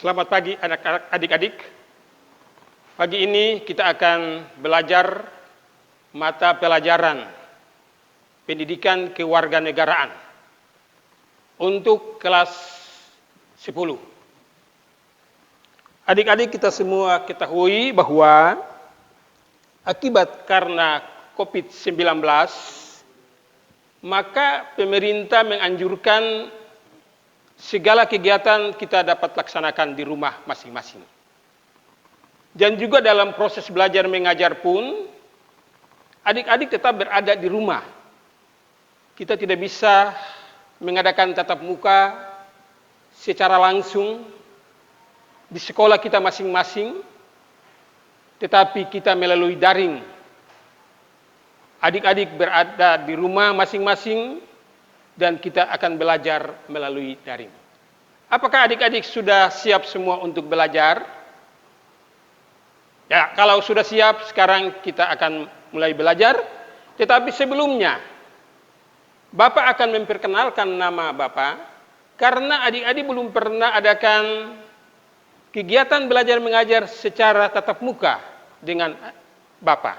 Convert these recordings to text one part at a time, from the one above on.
Selamat pagi adik-adik. Pagi ini kita akan belajar mata pelajaran pendidikan kewarganegaraan untuk kelas 10. Adik-adik, kita semua ketahui bahwa akibat karena COVID-19, maka pemerintah menganjurkan segala kegiatan kita dapat laksanakan di rumah masing-masing. Dan juga dalam proses belajar mengajar pun, adik-adik tetap berada di rumah. Kita tidak bisa mengadakan tatap muka secara langsung di sekolah kita masing-masing, tetapi kita melalui daring. Adik-adik berada di rumah masing-masing, dan kita akan belajar melalui daring. Apakah adik-adik sudah siap semua untuk belajar? Ya, kalau sudah siap, sekarang kita akan mulai belajar. Tetapi sebelumnya, Bapak akan memperkenalkan nama Bapak, karena adik-adik belum pernah adakan kegiatan belajar mengajar secara tatap muka dengan Bapak.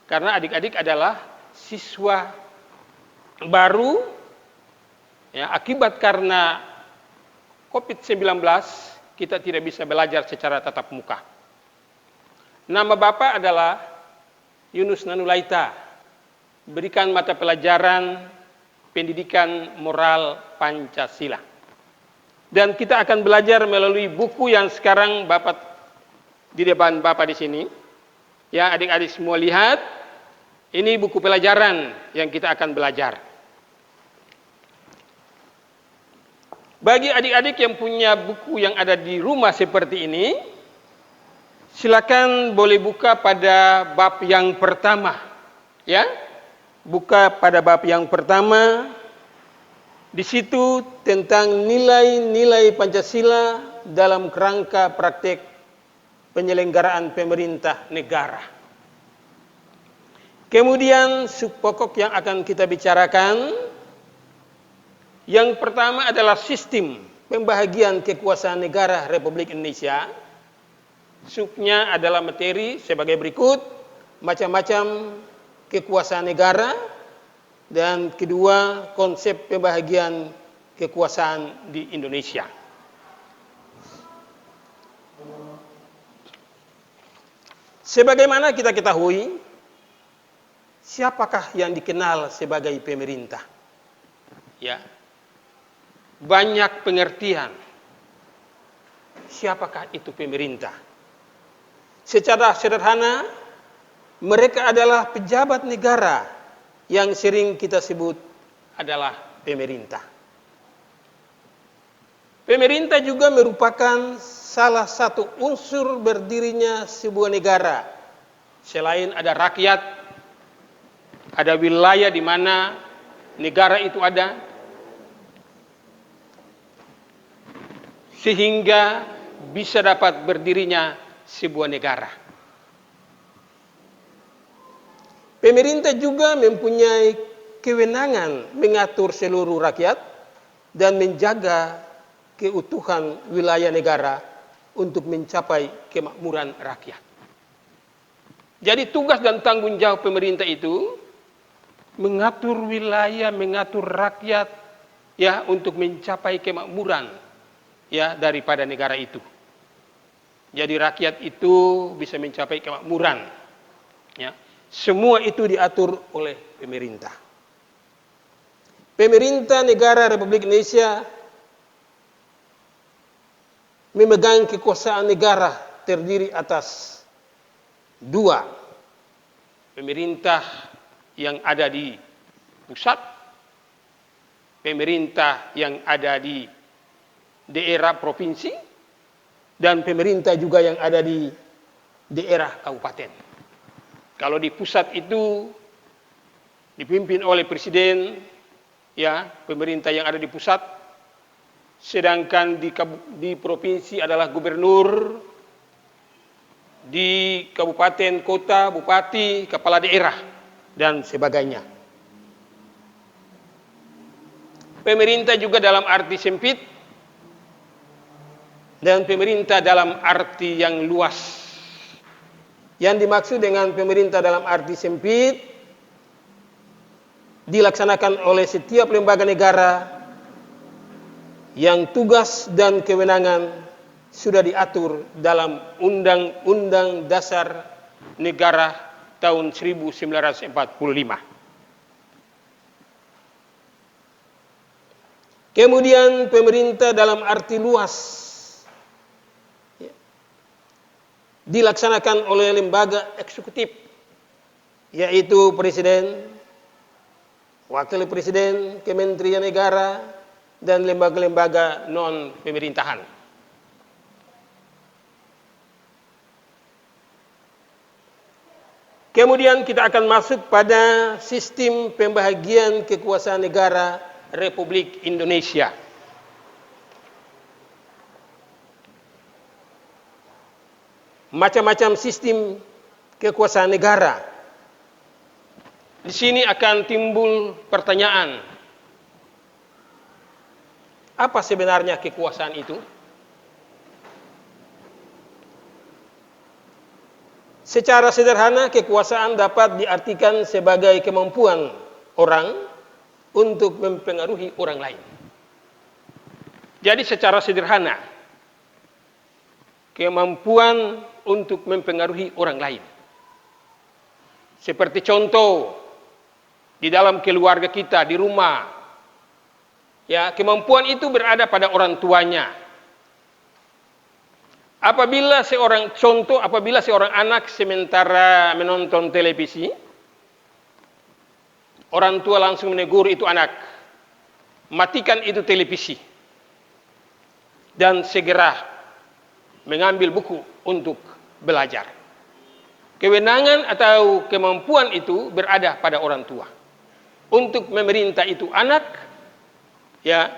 Karena adik-adik adalah siswa baru. Ya, akibat karena COVID-19, kita tidak bisa belajar secara tatap muka. Nama Bapak adalah Yunus Nanulaita. Berikan mata pelajaran pendidikan moral Pancasila. Dan kita akan belajar melalui buku yang sekarang Bapak di depan Bapak di sini. Ya, adik-adik semua lihat. Ini buku pelajaran yang kita akan belajar. Bagi adik-adik yang punya buku yang ada di rumah seperti ini, silakan boleh buka pada bab yang pertama. Ya, buka pada bab yang pertama. Di situ tentang nilai-nilai Pancasila dalam kerangka praktek penyelenggaraan pemerintah negara. Kemudian subpokok yang akan kita bicarakan, yang pertama adalah sistem pembahagian kekuasaan negara Republik Indonesia. Subnya adalah materi sebagai berikut: macam-macam kekuasaan negara, dan kedua, konsep pembahagian kekuasaan di Indonesia. Sebagaimana kita ketahui, siapakah yang dikenal sebagai pemerintah? Ya, banyak pengertian. Siapakah itu pemerintah? Secara sederhana, mereka adalah pejabat negara yang sering kita sebut adalah pemerintah. Pemerintah juga merupakan salah satu unsur berdirinya sebuah negara. Selain ada rakyat, ada wilayah di mana negara itu ada, sehingga bisa dapat berdirinya sebuah negara. Pemerintah juga mempunyai kewenangan mengatur seluruh rakyat dan menjaga keutuhan wilayah negara untuk mencapai kemakmuran rakyat. Jadi tugas dan tanggung jawab pemerintah itu mengatur wilayah, mengatur rakyat, ya, untuk mencapai kemakmuran, ya, daripada negara itu. Jadi rakyat itu bisa mencapai kemakmuran. Ya, semua itu diatur oleh pemerintah. Pemerintah negara Republik Indonesia memegang kekuasaan negara terdiri atas dua: pemerintah yang ada di pusat, pemerintah yang ada di daerah provinsi, dan pemerintah juga yang ada di daerah kabupaten. Kalau di pusat itu dipimpin oleh presiden, ya, pemerintah yang ada di pusat. Sedangkan di provinsi adalah gubernur, di kabupaten, kota, bupati, kepala daerah, dan sebagainya. Pemerintah juga dalam arti sempit dan pemerintah dalam arti yang luas. Yang dimaksud dengan pemerintah dalam arti sempit dilaksanakan oleh setiap lembaga negara yang tugas dan kewenangan sudah diatur dalam Undang-Undang Dasar Negara tahun 1945. Kemudian pemerintah dalam arti luas dilaksanakan oleh lembaga eksekutif, yaitu presiden, wakil presiden, kementerian negara, dan lembaga-lembaga non pemerintahan. Kemudian kita akan masuk pada sistem pembahagian kekuasaan negara Republik Indonesia. Macam-macam sistem kekuasaan negara. Di sini akan timbul pertanyaan, apa sebenarnya kekuasaan itu? Secara sederhana, kekuasaan dapat diartikan sebagai kemampuan orang untuk mempengaruhi orang lain. Jadi secara sederhana, kemampuan untuk mempengaruhi orang lain. Seperti contoh, di dalam keluarga kita, di rumah, ya, kemampuan itu berada pada orang tuanya. Apabila seorang anak sementara menonton televisi, orang tua langsung menegur itu anak, matikan itu televisi, dan segera mengambil buku untuk belajar. Kewenangan atau kemampuan itu berada pada orang tua. Untuk memerintah itu anak, ya,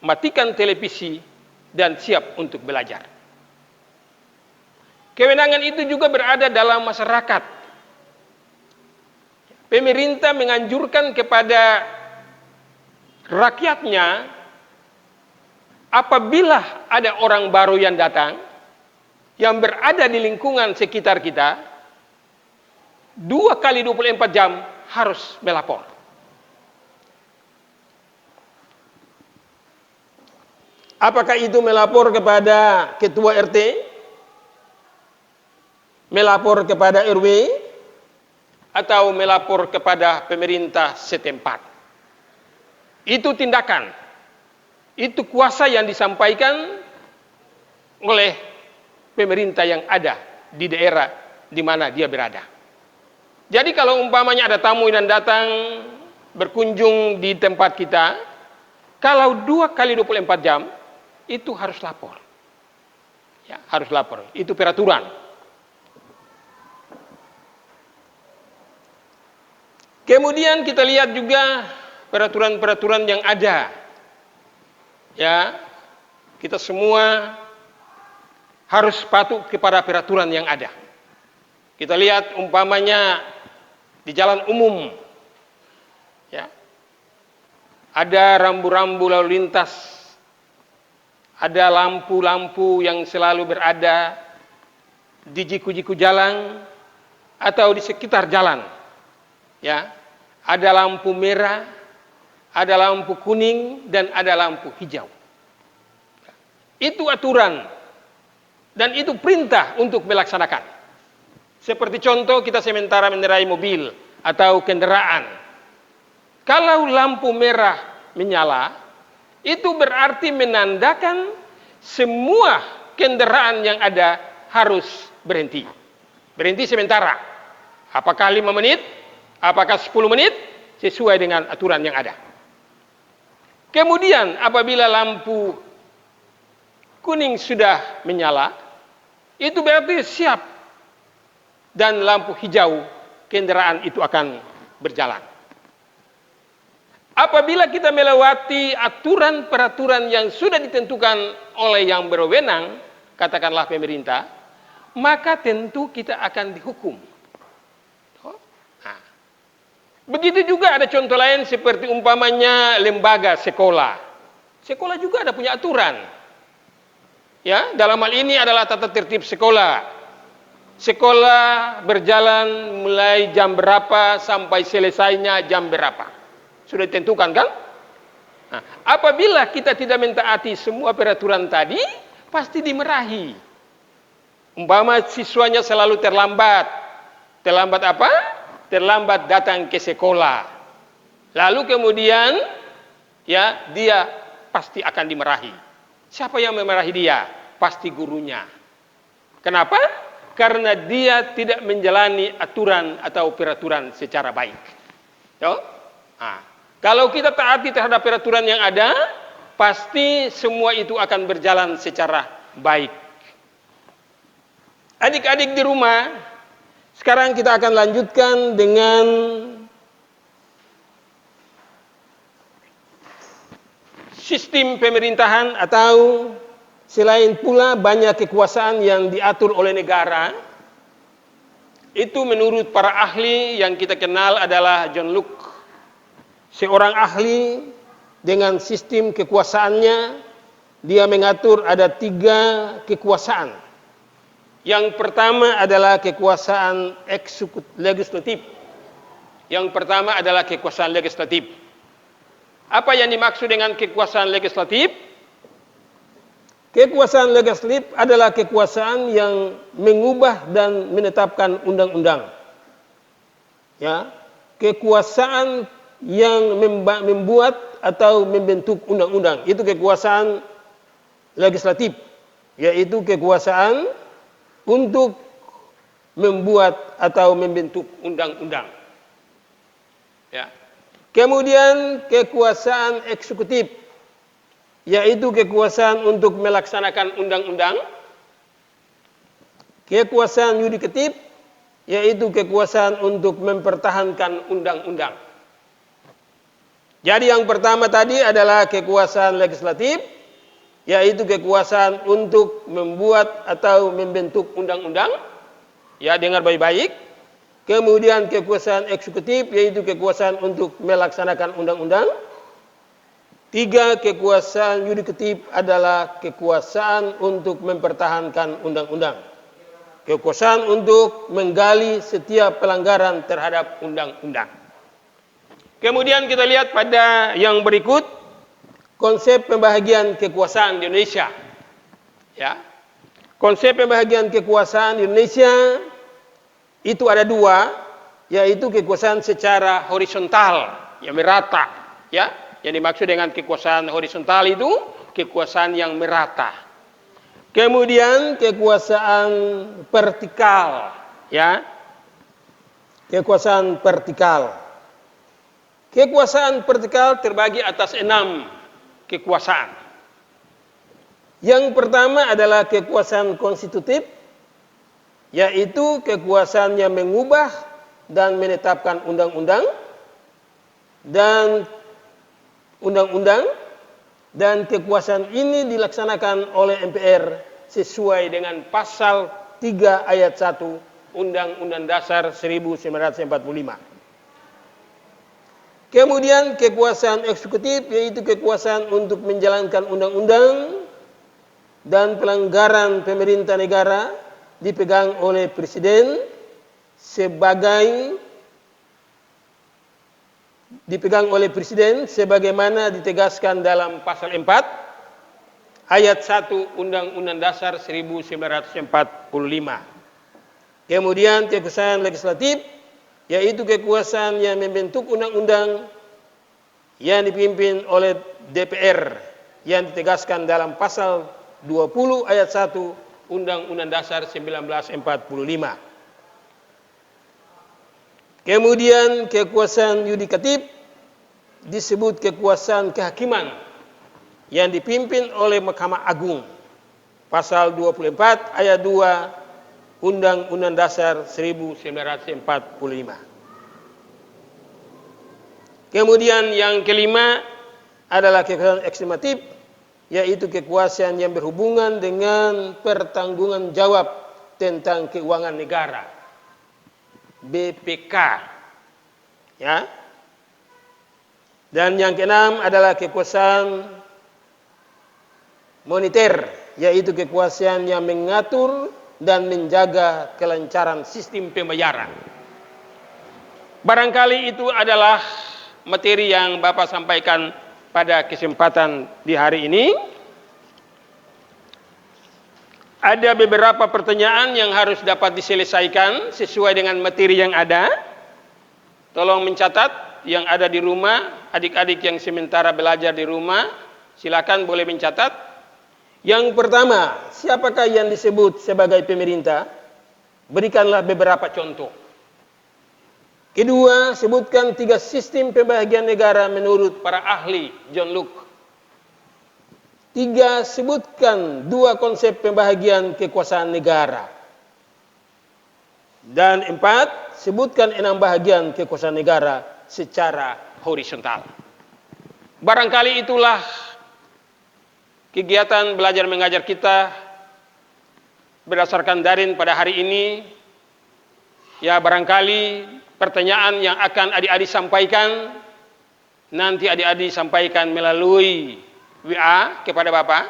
matikan televisi dan siap untuk belajar. Kewenangan itu juga berada dalam masyarakat. Pemerintah menganjurkan kepada rakyatnya, apabila ada orang baru yang datang, yang berada di lingkungan sekitar kita, 2 kali 24 jam harus melapor. Apakah itu melapor kepada ketua RT, melapor kepada RW, atau melapor kepada pemerintah setempat? Itu tindakan, itu kuasa yang disampaikan oleh pemerintah yang ada di daerah di mana dia berada. Jadi kalau umpamanya ada tamu yang datang berkunjung di tempat kita, kalau 2 kali 24 jam, itu harus lapor. Ya, harus lapor. Itu peraturan. Kemudian kita lihat juga peraturan-peraturan yang ada. Ya, kita semua harus patuh kepada peraturan yang ada. Kita lihat umpamanya di jalan umum, ya, ada rambu-rambu lalu lintas, ada lampu-lampu yang selalu berada di jiku-jiku jalan atau di sekitar jalan. Ya, ada lampu merah, ada lampu kuning, dan ada lampu hijau. Itu aturan dan itu perintah untuk melaksanakan. Seperti contoh, kita sementara mengendarai mobil atau kendaraan. Kalau lampu merah menyala, itu berarti menandakan semua kendaraan yang ada harus berhenti. Berhenti sementara. Apakah 5 menit? Apakah 10 menit? Sesuai dengan aturan yang ada. Kemudian apabila lampu kuning sudah menyala, itu berarti siap. Dan lampu hijau, kendaraan itu akan berjalan. Apabila kita melewati aturan-peraturan yang sudah ditentukan oleh yang berwenang, katakanlah pemerintah, maka tentu kita akan dihukum. Nah, begitu juga ada contoh lain seperti umpamanya lembaga sekolah. Sekolah juga ada punya aturan. Ya, dalam hal ini adalah tata tertib sekolah. Sekolah berjalan mulai jam berapa sampai selesainya jam berapa. Sudah ditentukan kan? Nah, apabila kita tidak mentaati semua peraturan tadi, pasti dimarahi. Umpama siswanya selalu terlambat. Terlambat apa? Terlambat datang ke sekolah. Lalu kemudian ya dia pasti akan dimarahi. Siapa yang memarahi dia? Pasti gurunya. Kenapa? Karena dia tidak menjalani aturan atau peraturan secara baik. Yo? Nah, kalau kita taati terhadap peraturan yang ada, pasti semua itu akan berjalan secara baik. Adik-adik di rumah, sekarang kita akan lanjutkan dengan sistem pemerintahan, atau selain pula banyak kekuasaan yang diatur oleh negara. Itu menurut para ahli yang kita kenal adalah John Locke. Seorang ahli dengan sistem kekuasaannya, dia mengatur ada 3 kekuasaan. Yang pertama adalah kekuasaan legislatif. Yang pertama adalah kekuasaan legislatif. Apa yang dimaksud dengan kekuasaan legislatif? Kekuasaan legislatif adalah kekuasaan yang mengubah dan menetapkan undang-undang. Ya, kekuasaan yang membuat atau membentuk undang-undang, itu kekuasaan legislatif, yaitu kekuasaan untuk membuat atau membentuk undang-undang. Ya. Kemudian kekuasaan eksekutif, yaitu kekuasaan untuk melaksanakan undang-undang. Kekuasaan yudikatif, yaitu kekuasaan untuk mempertahankan undang-undang. Jadi yang pertama tadi adalah kekuasaan legislatif, yaitu kekuasaan untuk membuat atau membentuk undang-undang. Ya, dengar baik-baik. Kemudian kekuasaan eksekutif, yaitu kekuasaan untuk melaksanakan undang-undang. 3, kekuasaan yudikatif adalah kekuasaan untuk mempertahankan undang-undang. Kekuasaan untuk menggali setiap pelanggaran terhadap undang-undang. Kemudian kita lihat pada yang berikut, konsep pembahagian kekuasaan di Indonesia. Ya. Konsep pembahagian kekuasaan di Indonesia itu ada 2, yaitu kekuasaan secara horizontal, yang merata. Ya. Yang dimaksud dengan kekuasaan horizontal itu kekuasaan yang merata. Kemudian kekuasaan vertikal, ya. Kekuasaan vertikal. Kekuasaan vertikal terbagi atas 6 kekuasaan. Yang pertama adalah kekuasaan konstitutif, yaitu kekuasaan yang mengubah dan menetapkan undang-undang dan kekuasaan ini dilaksanakan oleh MPR sesuai dengan pasal 3 ayat 1 Undang-Undang Dasar 1945. Kemudian kekuasaan eksekutif, yaitu kekuasaan untuk menjalankan undang-undang dan pelanggaran pemerintah negara dipegang oleh presiden sebagaimana ditegaskan dalam pasal 4 ayat 1 Undang-Undang Dasar 1945. Kemudian kekuasaan legislatif, yaitu kekuasaan yang membentuk undang-undang yang dipimpin oleh DPR yang ditegaskan dalam pasal 20 ayat 1 Undang-Undang Dasar 1945. Kemudian kekuasaan yudikatif disebut kekuasaan kehakiman yang dipimpin oleh Mahkamah Agung. Pasal 24 ayat 2 Undang-Undang Dasar 1945. Kemudian yang kelima adalah kekuasaan ekstrematif, yaitu kekuasaan yang berhubungan dengan pertanggungjawaban jawab tentang keuangan negara. BPK. Ya. Dan yang keenam adalah kekuasaan moneter, yaitu kekuasaan yang mengatur dan menjaga kelancaran sistem pembayaran. Barangkali itu adalah materi yang Bapak sampaikan pada kesempatan di hari ini. Ada beberapa pertanyaan yang harus dapat diselesaikan sesuai dengan materi yang ada. Tolong mencatat yang ada di rumah, adik-adik yang sementara belajar di rumah, silakan boleh mencatat. Yang pertama, siapakah yang disebut sebagai pemerintah? Berikanlah beberapa contoh. Kedua, sebutkan 3 sistem pembagian negara menurut para ahli John Locke. 3, sebutkan 2 konsep pembagian kekuasaan negara. Dan 4, sebutkan 6 bahagian kekuasaan negara secara horizontal. Barangkali itulah kegiatan belajar mengajar kita berdasarkan daring pada hari ini. Ya, barangkali pertanyaan yang akan adik-adik sampaikan nanti adik-adik sampaikan melalui WA kepada Bapak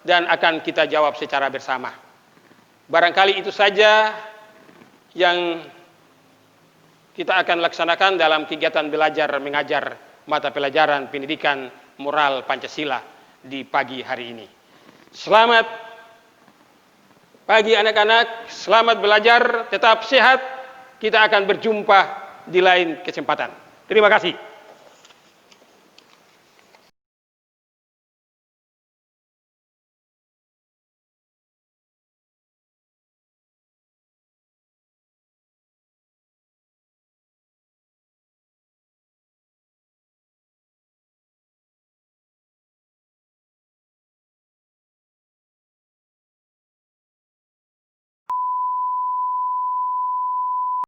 dan akan kita jawab secara bersama. Barangkali itu saja yang kita akan laksanakan dalam kegiatan belajar mengajar mata pelajaran pendidikan moral Pancasila di pagi hari ini. Selamat pagi anak-anak, selamat belajar, tetap sehat. Kita akan berjumpa di lain kesempatan. Terima kasih.